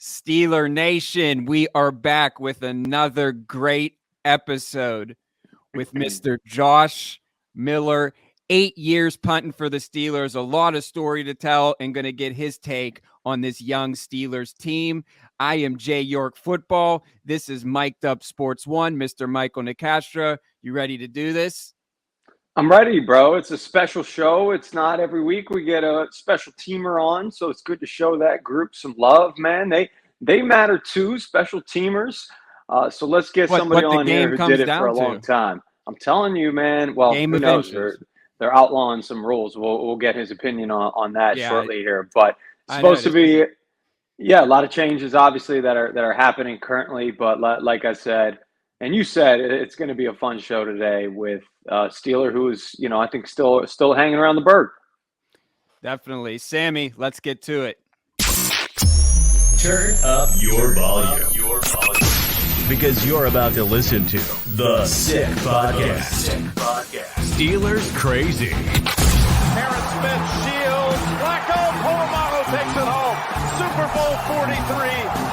Steeler Nation, we are back with another great episode with Mr. Josh Miller. 8 years punting for the Steelers, a lot of story to tell, and going to get his take on this young Steelers team. I am Jay York Football. This is Mic'd Up Sports One, Mr. Michael Nicastra. You ready to do this? I'm ready, bro. It's a special show. It's not every week we get a special teamer on, so it's good to show that group some love, man. They matter too, special teamers. So let's get somebody on here who did it for a long time. I'm telling you, man. Well, who knows? They're outlawing some rules. We'll get his opinion on that shortly here. But it's supposed to be, a lot of changes, obviously, that are happening currently. But like I said, and you said, it's going to be a fun show today with Steeler, who is, I think still hanging around the bird. Definitely. Sammy, let's get to it. Turn up your volume. Because you're about to listen to The Sick Podcast. Steelers Crazy. Aaron Smith shields. Flacco, Polamalu takes it home. Super Bowl 43.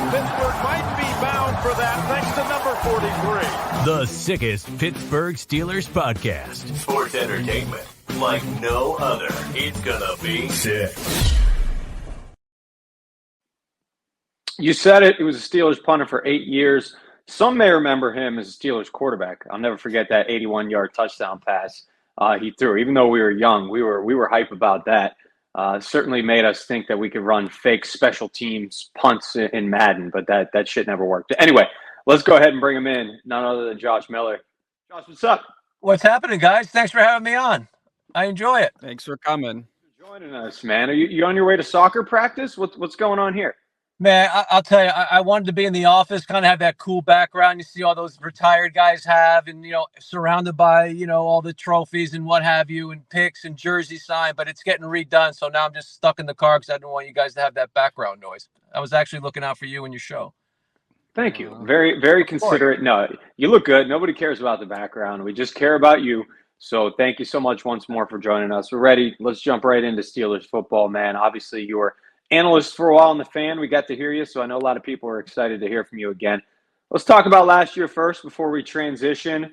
Pittsburgh might be bound for that thanks to number 43. The sickest Pittsburgh Steelers podcast. Sports entertainment like no other. It's gonna be sick. You said it. It was a Steelers punter for 8 years. Some may remember him as a Steelers quarterback. I'll never forget that 81-yard touchdown pass he threw. Even though we were young, we were hype about that. Certainly made us think that we could run fake special teams punts in Madden, but that shit never worked. Anyway, let's go ahead and bring him in. None other than Josh Miller. Josh, what's up? What's happening, guys? Thanks for having me on. I enjoy it. Thanks for coming. Joining us, man. Are you on your way to soccer practice? What's going on here? Man, I'll tell you, I wanted to be in the office, kind of have that cool background you see all those retired guys have, and, surrounded by, all the trophies and what have you, and picks and jersey signed, but it's getting redone. So now I'm just stuck in the car because I didn't want you guys to have that background noise. I was actually looking out for you and your show. Thank you. Very, very considerate. No, you look good. Nobody cares about the background. We just care about you. So thank you so much once more for joining us. We're ready. Let's jump right into Steelers football, man. Obviously, you were analyst for a while in the Fan. We got to hear you, so I know a lot of people are excited to hear from you again. Let's talk about last year first before we transition.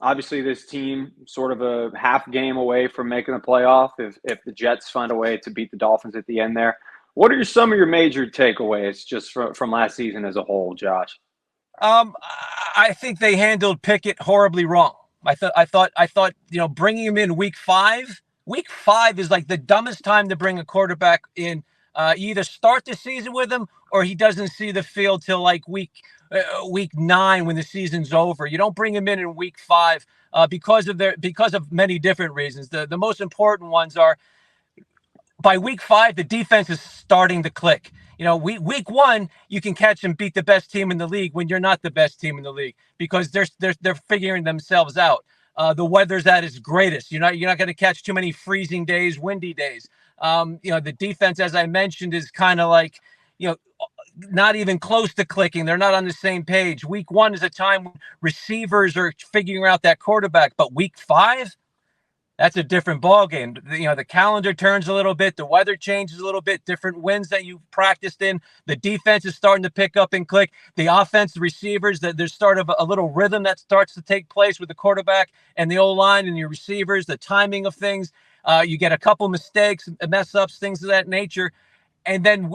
Obviously, this team sort of a half game away from making the playoff if the Jets find a way to beat the Dolphins at the end there. What are some of your major takeaways just from last season as a whole, Josh? I think they handled Pickett horribly wrong. I thought bringing him in week five is like the dumbest time to bring a quarterback in. You either start the season with him or he doesn't see the field till like week 9 when the season's over. You don't bring him in week 5 because of many different reasons. The most important ones are by week 5 the defense is starting to click. Week 1 you can catch and beat the best team in the league when you're not the best team in the league because they're figuring themselves out. The weather's at its greatest. You're not going to catch too many freezing days, windy days. The defense, as I mentioned, is kind of like, not even close to clicking. They're not on the same page. Week 1 is a time when receivers are figuring out that quarterback, but week 5, that's a different ballgame. The calendar turns a little bit. The weather changes a little bit. Different winds that you practiced in. The defense is starting to pick up and click. The offense, the receivers, there's sort of a little rhythm that starts to take place with the quarterback and the O-line and your receivers, the timing of things. You get a couple mistakes, mess-ups, things of that nature, and then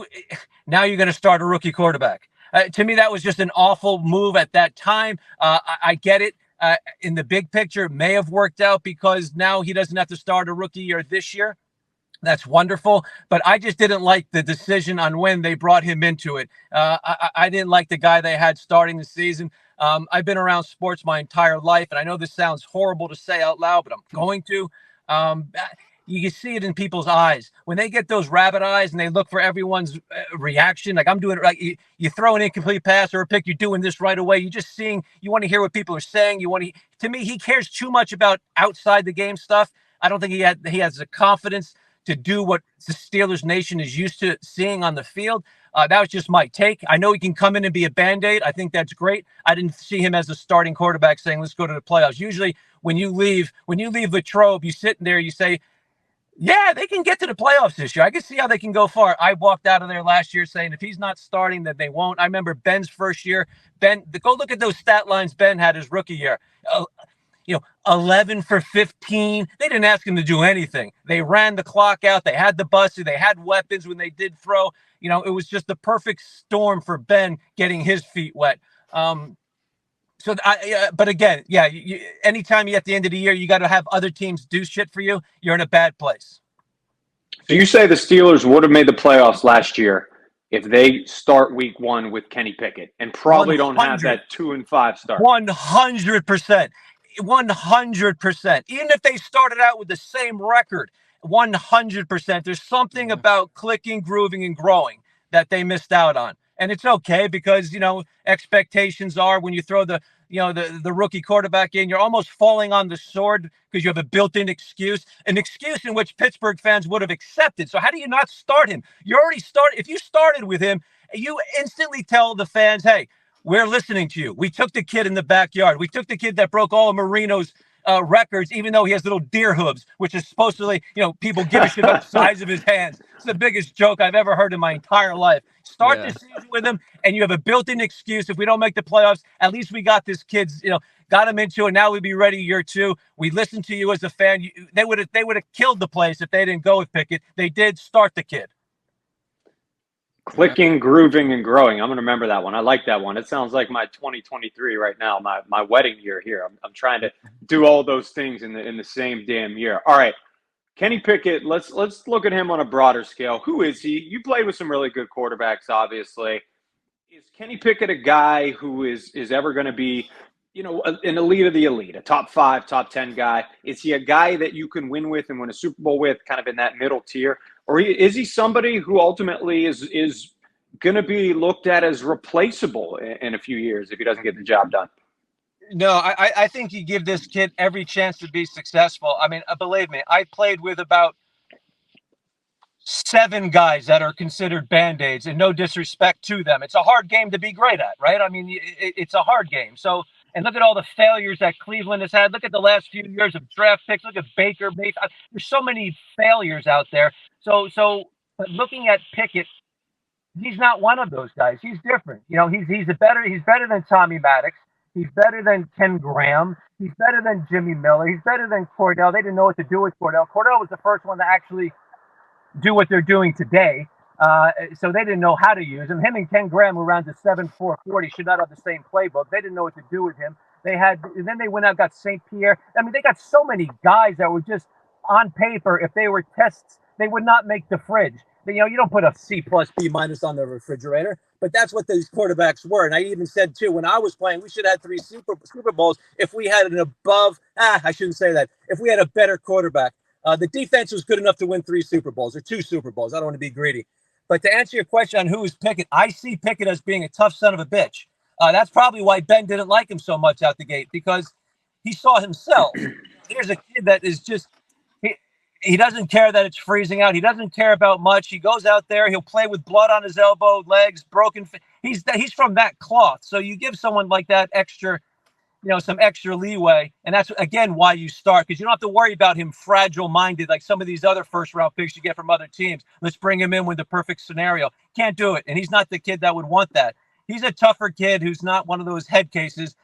now you're going to start a rookie quarterback. To me, that was just an awful move at that time. I get it. In the big picture, it may have worked out because now he doesn't have to start a rookie year this year. That's wonderful. But I just didn't like the decision on when they brought him into it. I didn't like the guy they had starting the season. I've been around sports my entire life, and I know this sounds horrible to say out loud, but I'm going to. You can see it in people's eyes when they get those rabbit eyes and they look for everyone's reaction. Like I'm doing it right. You throw an incomplete pass or a pick. You're doing this right away. You're just seeing. You want to hear what people are saying. To me, he cares too much about outside the game stuff. I don't think he has the confidence to do what the Steelers Nation is used to seeing on the field. That was just my take. I know he can come in and be a Band-Aid. I think that's great. I didn't see him as a starting quarterback saying, let's go to the playoffs. Usually when you leave Latrobe, you sit there, you say, Yeah, they can get to the playoffs this year. I can see how they can go far. I walked out of there last year saying if he's not starting, then they won't. I remember Ben's first year. Go look at those stat lines Ben had his rookie year. 11 for 15. They didn't ask him to do anything. They ran the clock out. They had the buses. They had weapons when they did throw. It was just the perfect storm for Ben getting his feet wet. But again, anytime you at the end of the year, you got to have other teams do shit for you. You're in a bad place. So you say the Steelers would have made the playoffs last year if they start week 1 with Kenny Pickett and probably 100. Don't have that 2-5 start. 100%. 100%. Even if they started out with the same record, 100%. There's something about clicking, grooving, and growing that they missed out on. And it's okay because, expectations are when you throw the rookie quarterback in, you're almost falling on the sword because you have a built-in excuse, an excuse in which Pittsburgh fans would have accepted. So how do you not start him? You already started. If you started with him, you instantly tell the fans, hey, we're listening to you. We took the kid in the backyard. We took the kid that broke all of Marino's records, even though he has little deer hooves, which is supposedly, people give a shit about the size of his hands. It's the biggest joke I've ever heard in my entire life. Start the season with him, and you have a built-in excuse. If we don't make the playoffs, at least we got this kid's, got him into it. Now we'd be ready year 2. We listened to you as a fan. They would have killed the place if they didn't go with Pickett. They did start the kid. Clicking, grooving, and growing. I'm going to remember that one. I like that one. It sounds like my 2023 right now, my wedding year here. I'm trying to do all those things in the same damn year. All right. Kenny Pickett, let's look at him on a broader scale. Who is he? You played with some really good quarterbacks, obviously. Is Kenny Pickett a guy who is ever going to be, an elite of the elite, a top 5, top 10 guy? Is he a guy that you can win with and win a Super Bowl with, kind of in that middle tier? Or is he somebody who ultimately is going to be looked at as replaceable in a few years if he doesn't get the job done? No, I think you give this kid every chance to be successful. I mean, believe me, I played with about 7 guys that are considered Band-Aids, and no disrespect to them. It's a hard game to be great at, right? I mean, it's a hard game. So, and look at all the failures that Cleveland has had. Look at the last few years of draft picks. Look at Baker Mayfield. There's so many failures out there. But looking at Pickett, he's not one of those guys. He's different. He's better than Tommy Maddox. He's better than Ken Graham. He's better than Jimmy Miller. He's better than Cordell. They didn't know what to do with Cordell. Cordell was the first one to actually do what they're doing today. So they didn't know how to use him. Him and Ken Graham were around the 7-4-40, should not have the same playbook. They didn't know what to do with him. And then they went out and got St. Pierre. I mean, they got so many guys that were just on paper. If they were tests, they would not make the fridge. You don't put a C+, B- on the refrigerator, but that's what these quarterbacks were. And I even said, too, when I was playing, we should have 3 Super Bowls if we had an above – I shouldn't say that. If we had a better quarterback. The defense was good enough to win 3 Super Bowls or 2 Super Bowls. I don't want to be greedy. But to answer your question on who is Pickett, I see Pickett as being a tough son of a bitch. That's probably why Ben didn't like him so much out the gate, because he saw himself. Here's a kid that is just – he doesn't care that it's freezing out. He doesn't care about much. He goes out there. He'll play with blood on his elbow, legs, broken. He's from that cloth. So you give someone like that extra, some extra leeway. And that's, again, why you start, because you don't have to worry about him fragile-minded like some of these other first-round picks you get from other teams. Let's bring him in with the perfect scenario. Can't do it. And he's not the kid that would want that. He's a tougher kid who's not one of those head cases.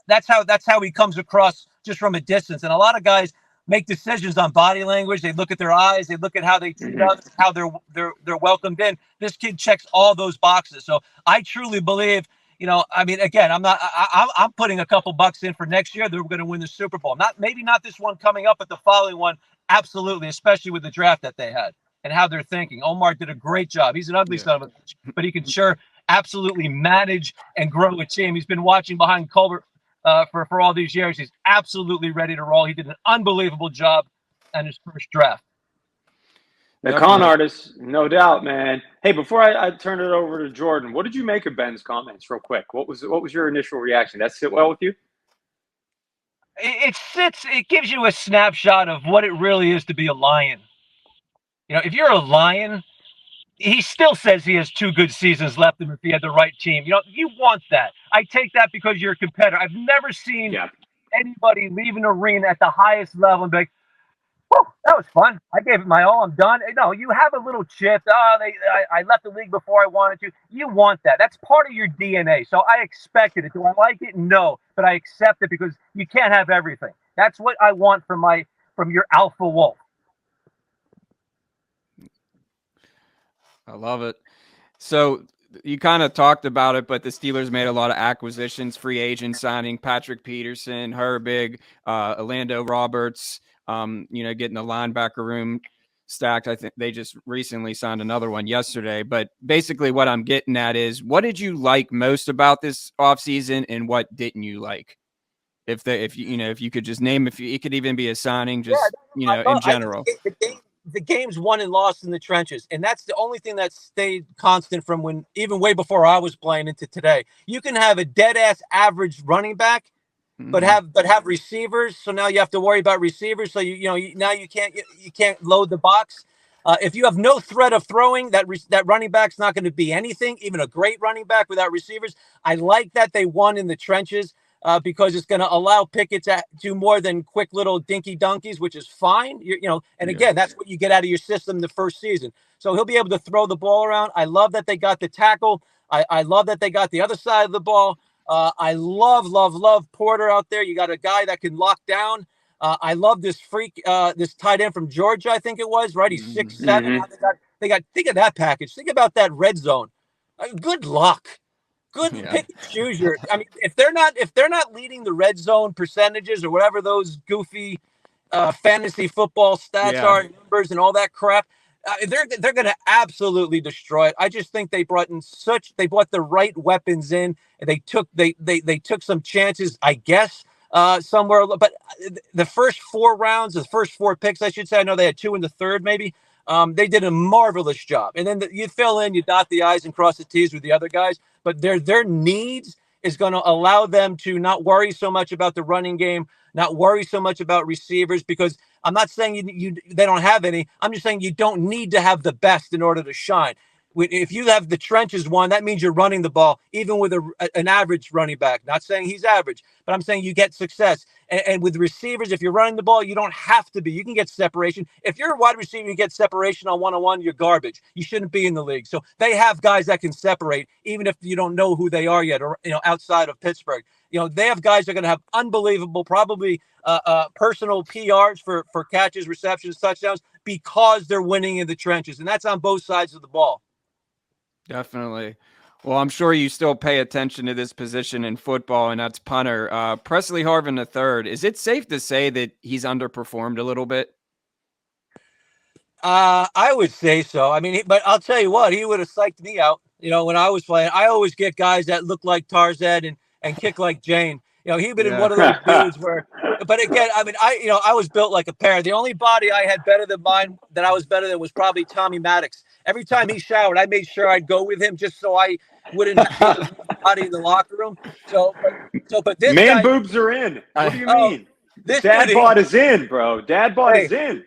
That's how he comes across just from a distance. And a lot of guys make decisions on body language. They look at their eyes. They look at how they treat others, how they're welcomed in. This kid checks all those boxes. So I truly believe, again, I'm putting a couple bucks in for next year. They're going to win the Super Bowl. Maybe not this one coming up, but the following one, absolutely, especially with the draft that they had and how they're thinking. Omar did a great job. He's an ugly son of a bitch, but he can sure absolutely manage and grow a team. He's been watching behind Colbert for all these years. He's absolutely ready to roll. He did an unbelievable job in his first draft. The con artist, no doubt, man. Hey, before I turn it over to Jordan, what did you make of Ben's comments real quick? What was your initial reaction? That sit well with you? It gives you a snapshot of what it really is to be a Lion. If you're a Lion, he still says he has 2 good seasons left in him if he had the right team. You want that. I take that because you're a competitor. I've never seen anybody leave an arena at the highest level and be like, Oh, that was fun. I gave it my all. I'm done. No, you have a little chip. Oh, I left the league before I wanted to. You want that. That's part of your DNA. So I expected it. Do I like it? No, but I accept it because you can't have everything. That's what I want from your alpha wolf. I love it. So you kind of talked about it, but the Steelers made a lot of acquisitions, free agent signing, Patrick Peterson, Herbig, Orlando Roberts, getting the linebacker room stacked. I think they just recently signed another one yesterday. But basically what I'm getting at is, what did you like most about this offseason and what didn't you like? If you could just name, it could even be a signing, just, in general. The game's won and lost in the trenches, and that's the only thing that stayed constant from when, even way before I was playing, into today. You can have a dead ass average running back, but have receivers. So now you have to worry about receivers. So now you can't load the box. If you have no threat of throwing, that running back's not going to be anything, even a great running back without receivers. I like that they won in the trenches. Because it's going to allow Pickett to do more than quick little dinky donkeys, which is fine. Again, that's what you get out of your system the first season. So he'll be able to throw the ball around. I love that they got the tackle. I love that they got the other side of the ball. I love Porter out there. You got a guy that can lock down. I love this freak, this tight end from Georgia, I think it was, right? He's 6'7". They got think of that package. Think about that red zone. Good luck. Good pick and choose your. I mean, if they're not leading the red zone percentages or whatever those goofy fantasy football stats are, numbers and all that crap, they're going to absolutely destroy it. I just think they brought the right weapons in, and they took some chances, I guess, somewhere. But the first 4 rounds, the first 4 picks, I should say. I know they had 2 in the third, maybe. They did a marvelous job. And then you fill in, you dot the I's and cross the T's with the other guys. But their needs is going to allow them to not worry so much about the running game, not worry so much about receivers, because I'm not saying they don't have any. I'm just saying you don't need to have the best in order to shine. If you have the trenches one, that means you're running the ball, even with an average running back. Not saying he's average, but I'm saying you get success. And with receivers, if you're running the ball, you don't have to be. You can get separation. If you're a wide receiver, you get separation on one-on-one, you're garbage. You shouldn't be in the league. So they have guys that can separate, even if you don't know who they are yet, or outside of Pittsburgh. They have guys that are going to have unbelievable, probably personal PRs for catches, receptions, touchdowns, because they're winning in the trenches. And that's on both sides of the ball. Definitely. Well, I'm sure you still pay attention to this position in football, and that's punter. Presley Harvin III, is it safe to say that he's underperformed a little bit? I would say so. I mean, but I'll tell you what, he would have psyched me out. When I was playing, I always get guys that look like Tarzan and kick like Jane. He'd been in one of those dudes where, but again, I mean, I was built like a pear. The only body I had better than mine, that I was better than, was probably Tommy Maddox. Every time he showered, I made sure I'd go with him just so I wouldn't be body in the locker room. But this man guy, boobs are in. What do you mean? This Dad bod is in, bro. Dad bod is in.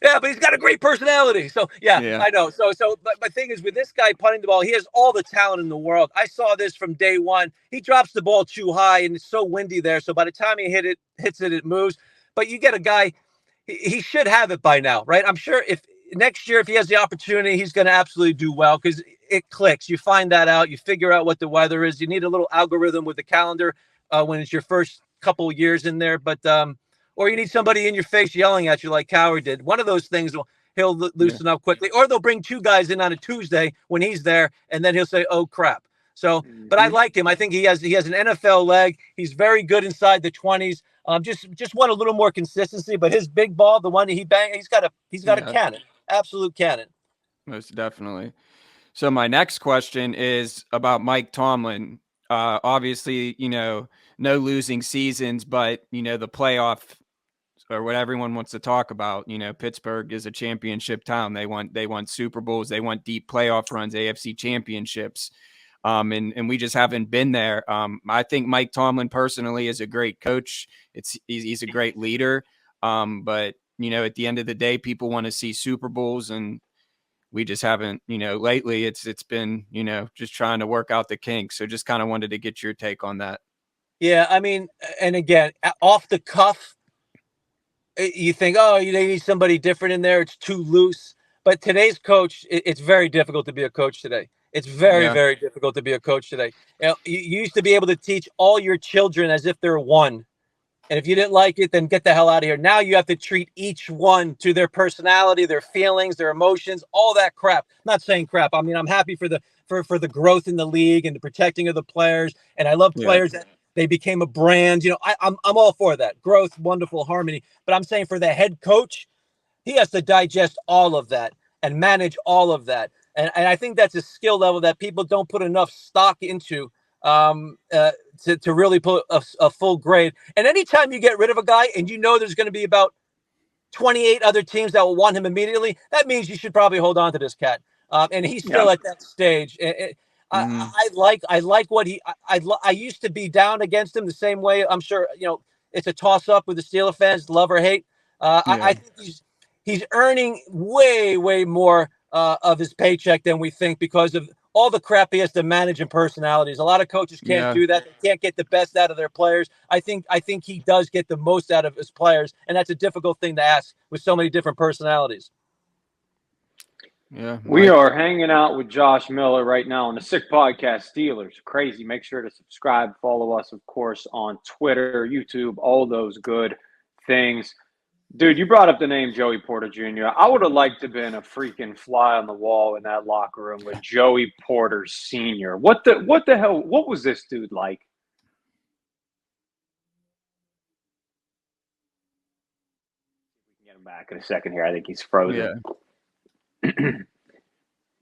Yeah, but he's got a great personality. So, yeah. I know. But my thing is, with this guy punting the ball, he has all the talent in the world. I saw this from day one. He drops the ball too high, and it's so windy there. So by the time he hits it, it moves. But you get a guy, he should have it by now, right? I'm sure if next year, if he has the opportunity, he's going to absolutely do well, because it clicks. You find that out. You figure out what the weather is. You need a little algorithm with the calendar when it's your first couple of years in there. But or you need somebody in your face yelling at you like Coward did. One of those things he'll loosen up quickly. Or they'll bring 2 guys in on a Tuesday when he's there, and then he'll say, "Oh crap." So, but I like him. I think he has an NFL leg. He's very good inside the 20s. Just want a little more consistency. But his big ball, the one that he banged, he's got a cannon, absolute cannon. Most definitely. So my next question is about Mike Tomlin. Obviously, no losing seasons, but the playoff, or what everyone wants to talk about. Pittsburgh is a championship town. They want Super Bowls. They want deep playoff runs, AFC championships. And we just haven't been there. I think Mike Tomlin personally is a great coach. He's a great leader. But at the end of the day, people want to see Super Bowls, and we just haven't, lately it's been, just trying to work out the kinks. So just kind of wanted to get your take on that. Yeah. I mean, and again, off the cuff, you think, oh, they need somebody different in there. It's too loose. But today's coach, it's very difficult to be a coach today. It's very, Yeah. very difficult to be a coach today. You used to be able to teach all your children as if they're one. And if you didn't like it, then get the hell out of here. Now you have to treat each one to their personality, their feelings, their emotions, all that crap. I'm not saying crap. I mean, I'm happy for the growth in the league and the protecting of the players. And I love players that they became a brand. I'm all for that. Growth, wonderful, harmony. But I'm saying for the head coach, he has to digest all of that and manage all of that. And I think that's a skill level that people don't put enough stock into to really put a full grade. And anytime you get rid of a guy and there's going to be about 28 other teams that will want him immediately, that means you should probably hold on to this cat. And he's still at that stage. I like what I used to be down against him the same way. I'm sure, it's a toss up with the Steelers fans, love or hate. I think he's earning way, way more of his paycheck than we think because of all the crap he has to manage and personalities. A lot of coaches can't do that. They can't get the best out of their players. I think he does get the most out of his players, and that's a difficult thing to ask with so many different personalities. Yeah, we are hanging out with Josh Miller right now on the Sick Podcast. Steelers crazy. Make sure to subscribe, follow us, of course, on Twitter, YouTube, all those good things. Dude, you brought up the name Joey Porter Jr. I would have liked to have been a freaking fly on the wall in that locker room with Joey Porter Sr. What the hell? What was this dude like? We can get him back in a second here. I think he's frozen. Yeah.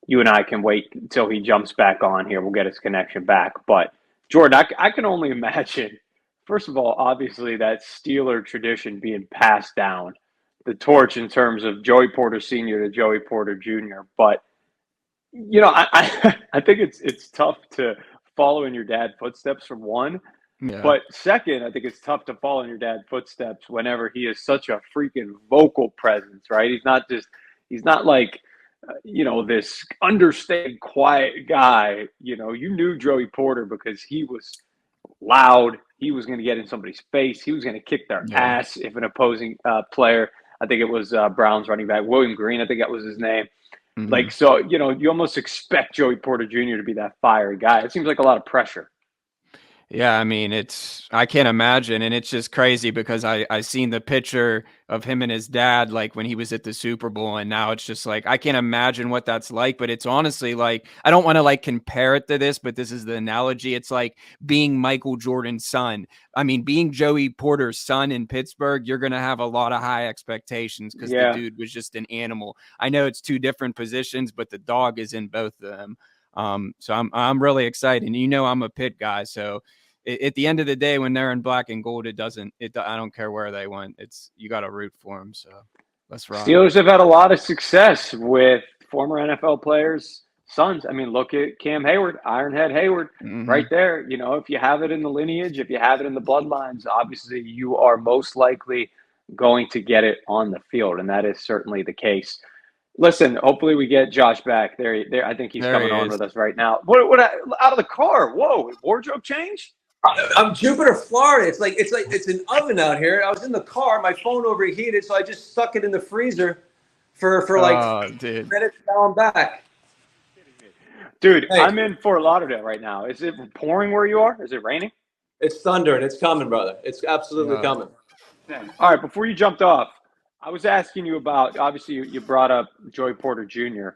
You and I can wait until he jumps back on here. We'll get his connection back. But, Jordan, I can only imagine. First of all, obviously, that Steeler tradition being passed down, the torch in terms of Joey Porter Sr. to Joey Porter Jr. But, I think it's tough to follow in your dad's footsteps, for one. Yeah. But second, I think it's tough to follow in your dad's footsteps whenever he is such a freaking vocal presence, right? He's not like, this understated, quiet guy. You knew Joey Porter because he was loud. He was going to get in somebody's face. He was going to kick their ass if an opposing player, I think it was Browns running back, William Green, I think that was his name. Mm-hmm. So, you almost expect Joey Porter Jr. to be that fiery guy. It seems like a lot of pressure. Yeah, I mean, I can't imagine. And it's just crazy because I seen the picture of him and his dad, like when he was at the Super Bowl. And now it's just like, I can't imagine what that's like. But it's honestly like, I don't want to compare it to this, but this is the analogy. It's like being Michael Jordan's son. I mean, being Joey Porter's son in Pittsburgh, you're going to have a lot of high expectations because the dude was just an animal. I know it's two different positions, but the dog is in both of them. So I'm really excited. And I'm a Pitt guy, so at the end of the day, when they're in black and gold, I don't care where they went. You got to root for them. So let's rock. Steelers have had a lot of success with former NFL players' sons. I mean, look at Cam Hayward, Ironhead Hayward, right there. If you have it in the lineage, if you have it in the bloodlines, obviously you are most likely going to get it on the field, and that is certainly the case. Listen, hopefully we get Josh back. There. I think he's coming on with us right now. What out of the car? Whoa, wardrobe change? I'm Jupiter, Florida. It's an oven out here. I was in the car. My phone overheated, so I just stuck it in the freezer for minutes. Now I'm back. Dude, hey. I'm in Fort Lauderdale right now. Is it pouring where you are? Is it raining? It's thundering. It's coming, brother. It's absolutely coming. All right, before you jumped off, I was asking you about, obviously, you brought up Joey Porter Jr.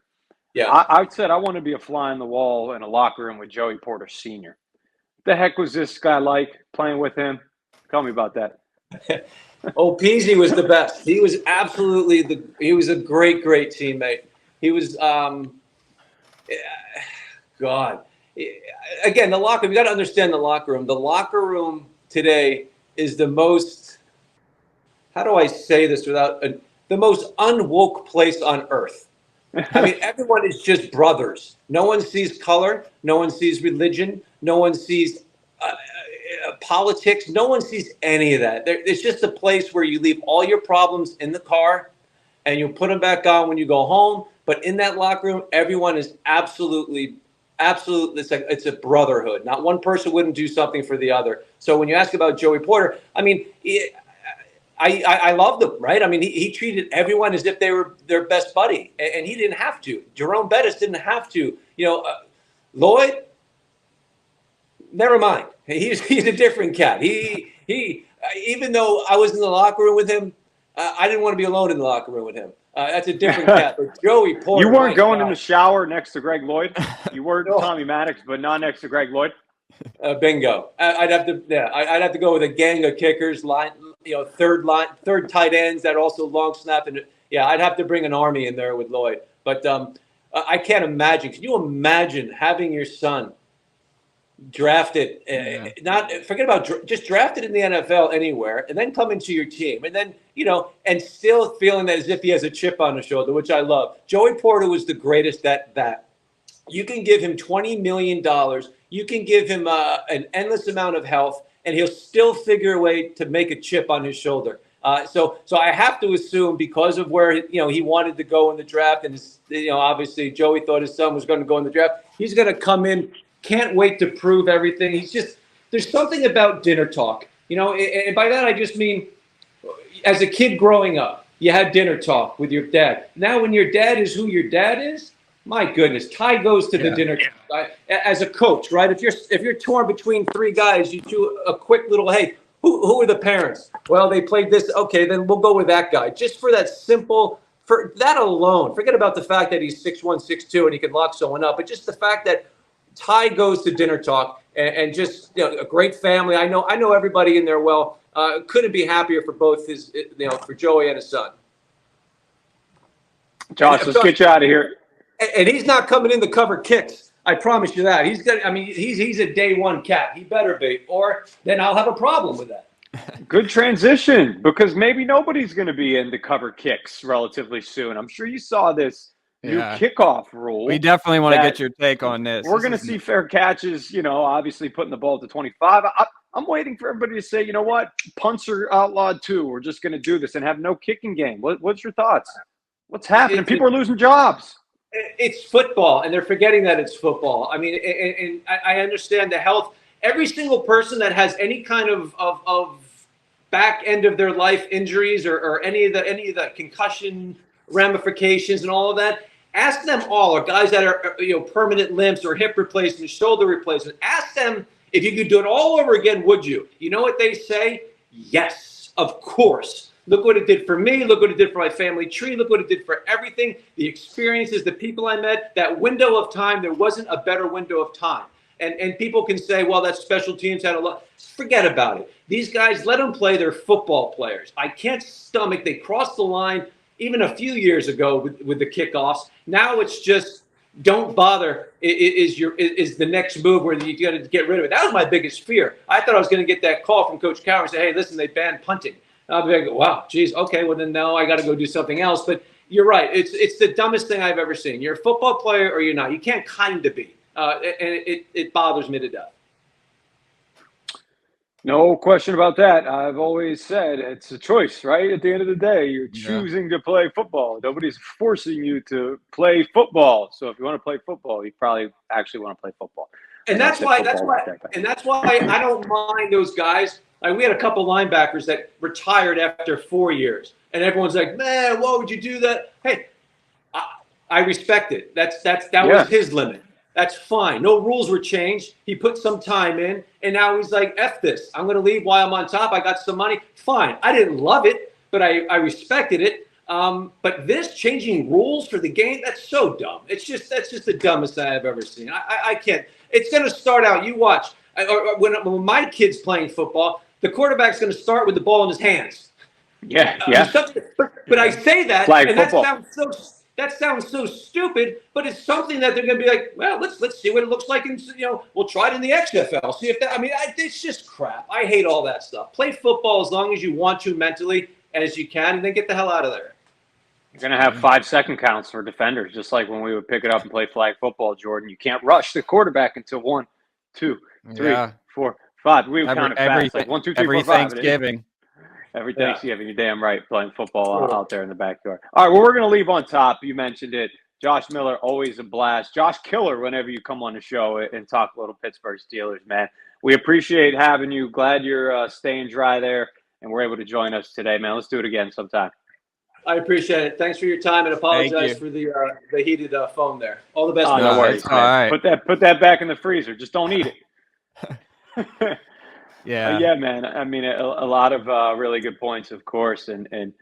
Yeah. I said I want to be a fly on the wall in a locker room with Joey Porter Sr. The heck was this guy like playing with him? Tell me about that. Peasy was the best. He was absolutely he was a great, great teammate. He was, God. Again, the locker room, you got to understand the locker room. The locker room today is the most, how do I say this without the most unwoke place on earth? I mean, everyone is just brothers. No one sees color. No one sees religion. No one sees politics. No one sees any of that. It's just a place where you leave all your problems in the car and you put them back on when you go home. But in that locker room, everyone is absolutely. It's a brotherhood. Not one person wouldn't do something for the other. So when you ask about Joey Porter, I mean, I loved him, right? I mean, he treated everyone as if they were their best buddy, and he didn't have to. Jerome Bettis didn't have to. Lloyd, never mind. He's a different cat. He even though I was in the locker room with him, I didn't want to be alone in the locker room with him. That's a different cat. But Joey Porter, you weren't going in the shower next to Greg Lloyd. You were No. Tommy Maddox, but not next to Greg Lloyd. Bingo. I'd have to go with a gang of kickers, third tight ends that also long snap, and I'd have to bring an army in there with Lloyd. But I can't imagine. Can you imagine having your son drafted? Forget about just drafted in the NFL anywhere, and then come into your team, and then and still feeling that as if he has a chip on his shoulder, which I love. Joey Porter was the greatest. That you can give him $20 million. You can give him an endless amount of health, and he'll still figure a way to make a chip on his shoulder. So I have to assume because of where he wanted to go in the draft, and obviously Joey thought his son was going to go in the draft. He's going to come in. Can't wait to prove everything. There's something about dinner talk, and by that I just mean as a kid growing up, you had dinner talk with your dad. Now when your dad is who your dad is, my goodness, Ty goes to the dinner talk. As a coach, right? If you're torn between three guys, you do a quick little, hey, who are the parents? Well, they played this. Okay, then we'll go with that guy. Just for that simple, for that alone, forget about the fact that he's 6'1", 6'2", and he can lock someone up, but just the fact that Ty goes to dinner talk and just a great family. I know everybody in there well. Couldn't be happier for both for Joey and his son. Josh, let's get you out of here. And he's not coming in to cover kicks. I promise you that. He's a day one cat. He better be, or then I'll have a problem with that. Good transition, because maybe nobody's going to be in to cover kicks relatively soon. I'm sure you saw this new kickoff rule. We definitely want to get your take on this. We're going to see fair catches, obviously putting the ball to 25. I'm waiting for everybody to say, you know what, punts are outlawed too. We're just going to do this and have no kicking game. What's your thoughts? What's happening? People are losing jobs. It's football, and they're forgetting that it's football. I mean, and I understand the health. Every single person that has any kind of back end of their life injuries or any of the concussion ramifications and all of that, ask them all, or guys that are permanent limps or hip replacement, shoulder replacement. Ask them if you could do it all over again. Would you? You know what they say? Yes, of course. Look what it did for me. Look what it did for my family tree. Look what it did for everything. The experiences, the people I met, that window of time, there wasn't a better window of time. And people can say, well, that special teams had a lot. Forget about it. These guys, let them play. They're football players. I can't stomach. They crossed the line even a few years ago with the kickoffs. Now it's just don't bother is the next move where you got to get rid of it. That was my biggest fear. I thought I was going to get that call from Coach Cowher and say, hey, listen, they banned punting. I'll be like, wow, geez, okay, well then now I got to go do something else. But you're right. It's the dumbest thing I've ever seen. You're a football player or you're not. You can't kind of be. And it bothers me to death. No question about that. I've always said it's a choice, right? At the end of the day, you're choosing to play football. Nobody's forcing you to play football. So if you want to play football, you probably actually want to play football. And that's why I don't mind those guys. Like we had a couple linebackers that retired after 4 years, and everyone's like, "Man, why would you do that?" Hey, I respect it. That was his limit. That's fine. No rules were changed. He put some time in, and now he's like, F this. I'm going to leave while I'm on top. I got some money. Fine. I didn't love it, but I respected it. But this changing rules for the game, that's so dumb. That's just the dumbest thing I've ever seen. I can't. It's going to start out. You watch. When my kid's playing football, the quarterback's going to start with the ball in his hands. Yeah. But I say that, flag and football. that sounds so stupid, but it's something that they're going to be like, well, let's see what it looks like, and we'll try it in the XFL. See if that. I mean, it's just crap. I hate all that stuff. Play football as long as you want to mentally as you can, and then get the hell out of there. You're going to have 5-second counts for defenders, just like when we would pick it up and play flag football, Jordan. You can't rush the quarterback until 1, 2, 3, 4, 5. We would count it fast, like 1, 2, 3, 4, 5. Thanksgiving. Every Thanksgiving, you're damn right, playing football out there in the backyard. All right, well, we're going to leave on top. You mentioned it. Josh Miller, always a blast. Josh Killer, whenever you come on the show and talk a little Pittsburgh Steelers, man. We appreciate having you. Glad you're staying dry there and were able to join us today, man. Let's do it again sometime. I appreciate it. Thanks for your time, and apologize for the heated phone there. All the best. No worries, man. All right. Put that back in the freezer. Just don't eat it. Yeah. Yeah, man. I mean, a lot of really good points, of course, and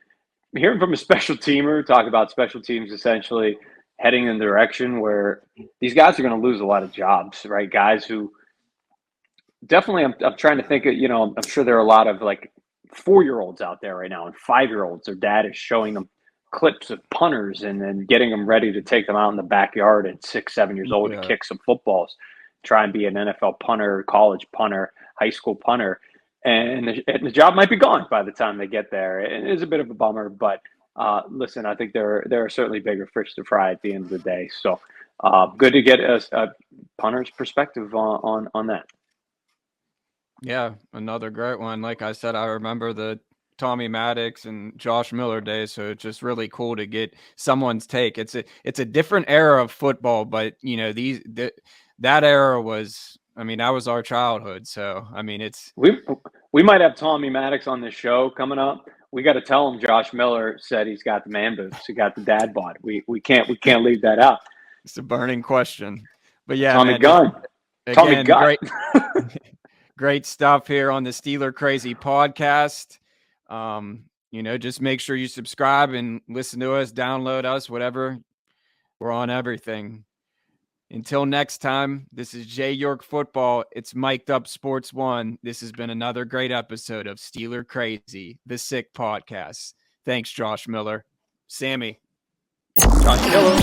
hearing from a special teamer talk about special teams essentially heading in the direction where these guys are going to lose a lot of jobs, right? Guys who definitely, I'm trying to think of, I'm sure there are a lot of like 4-year-olds out there right now and 5-year-olds. Their dad is showing them clips of punters and then getting them ready to take them out in the backyard at 6, 7 years old to kick some footballs, try and be an NFL punter, college punter, high school punter. And the job might be gone by the time they get there. It is a bit of a bummer, but listen, I think there are certainly bigger fish to fry at the end of the day. So good to get a punter's perspective on that. Yeah, another great one. Like I said, I remember the Tommy Maddox and Josh Miller days, so it's just really cool to get someone's take. It's a different era of football, but that era was, I mean, that was our childhood. So I mean, we might have Tommy Maddox on this show coming up. We got to tell him Josh Miller said he's got the man boots, he got the dad bod. We can't leave that out. It's a burning question, but yeah, Tommy man, Gunn, Tommy Gunn. Great stuff here on the Steeler Crazy podcast. Just make sure you subscribe and listen to us, download us, whatever. We're on everything. Until next time, this is Jay York Football. It's Mic'd Up Sports One. This has been another great episode of Steeler Crazy, the Sick Podcast. Thanks, Josh Miller. Sammy. Josh Miller.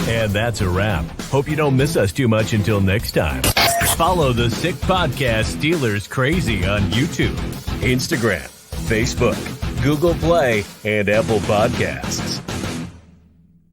And that's a wrap. Hope you don't miss us too much until next time. Follow the Sick Podcast Steelers Crazy on YouTube, Instagram, Facebook, Google Play, and Apple Podcasts.